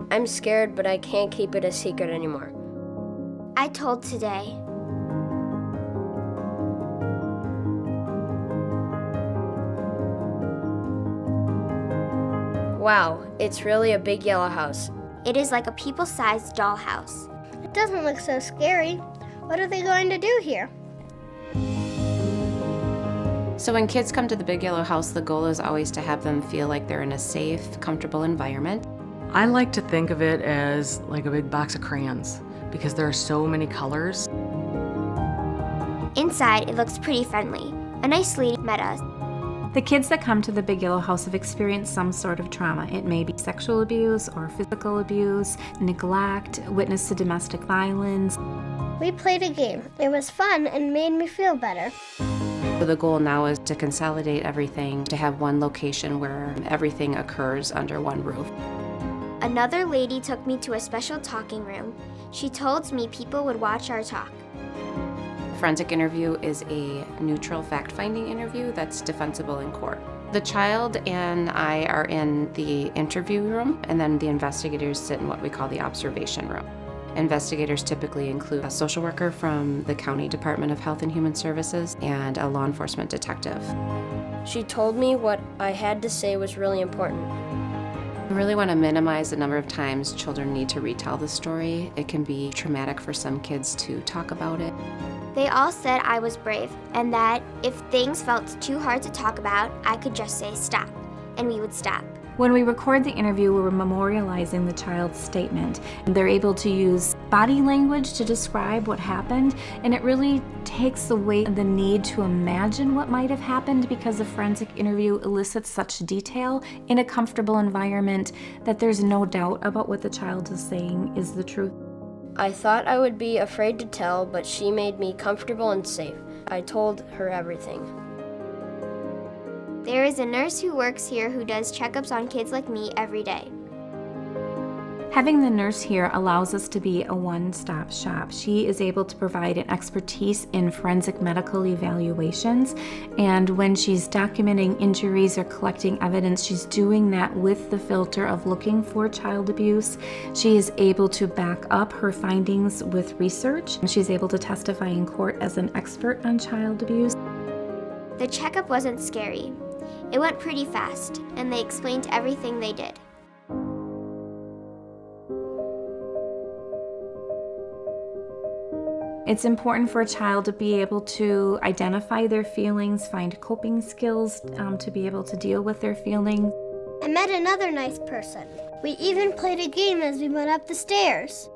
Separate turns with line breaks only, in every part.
I'm scared, but I can't keep it a secret anymore.
I told today.
Wow, it's really a big yellow house.
It is like a people-sized dollhouse.
It doesn't look so scary. What are they going to do here?
So when kids come to the Big Yellow House, the goal is always to have them feel like they're in a safe, comfortable environment.
I like to think of it as like a big box of crayons because there are so many colors.
Inside, it looks pretty friendly. A nice lady met us.
The kids that come to the Big Yellow House have experienced some sort of trauma. It may be sexual abuse or physical abuse, neglect, witness to domestic violence.
We played a game. It was fun and made me feel better.
So the goal now is to consolidate everything, to have one location where everything occurs under one roof.
Another lady took me to a special talking room. She told me people would watch our talk.
Forensic interview is a neutral fact-finding interview that's defensible in court. The child and I are in the interview room, and then the investigators sit in what we call the observation room. Investigators typically include a social worker from the County Department of Health and Human Services and a law enforcement detective.
She told me what I had to say was really important.
I really want to minimize the number of times children need to retell the story. It can be traumatic for some kids to talk about it.
They all said I was brave and that if things felt too hard to talk about, I could just say stop, and we would stop.
When we record the interview, we're memorializing the child's statement. They're able to use body language to describe what happened, and it really takes away the need to imagine what might have happened because a forensic interview elicits such detail in a comfortable environment that there's no doubt about what the child is saying is the truth.
I thought I would be afraid to tell, but she made me comfortable and safe. I told her everything.
There is a nurse who works here who does checkups on kids like me every day.
Having the nurse here allows us to be a one-stop shop. She is able to provide an expertise in forensic medical evaluations, and when she's documenting injuries or collecting evidence, she's doing that with the filter of looking for child abuse. She is able to back up her findings with research. She's able to testify in court as an expert on child abuse.
The checkup wasn't scary. It went pretty fast, and they explained everything they did.
It's important for a child to be able to identify their feelings, find coping skills to be able to deal with their feelings.
I met another nice person. We even played a game as we went up the stairs.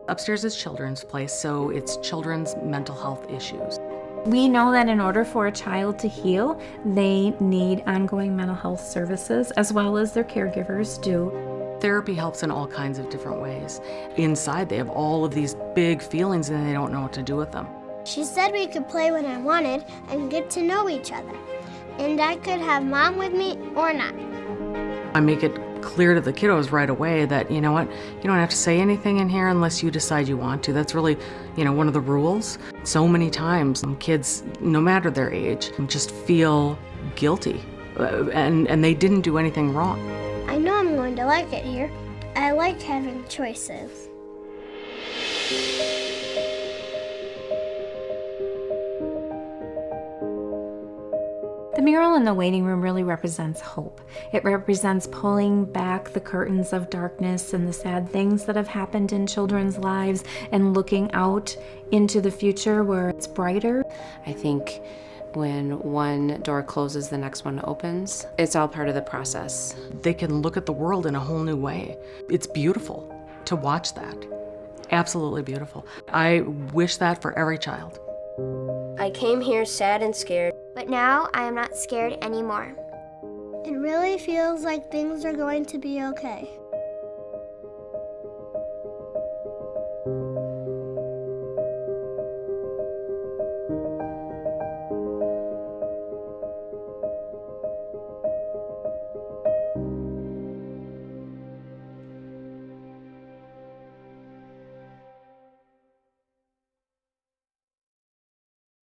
Upstairs is children's place, so it's children's mental health issues.
We know that in order for a child to heal, they need ongoing mental health services as well as their caregivers do.
Therapy helps in all kinds of different ways. Inside, they have all of these big feelings and they don't know what to do with them.
She said we could play when I wanted and get to know each other. And I could have Mom with me or not.
I make it clear to the kiddos right away that, you know what, you don't have to say anything in here unless you decide you want to. That's really, one of the rules. So many times kids, no matter their age, just feel guilty and they didn't do anything wrong.
I know I'm going to like it here. I like having choices.
The mural in the waiting room really represents hope. It represents pulling back the curtains of darkness and the sad things that have happened in children's lives and looking out into the future where it's brighter.
I think when one door closes, the next one opens. It's all part of the process.
They can look at the world in a whole new way. It's beautiful to watch that. Absolutely beautiful. I wish that for every child.
I came here sad and scared.
But now I am not scared anymore.
It really feels like things are going to be okay.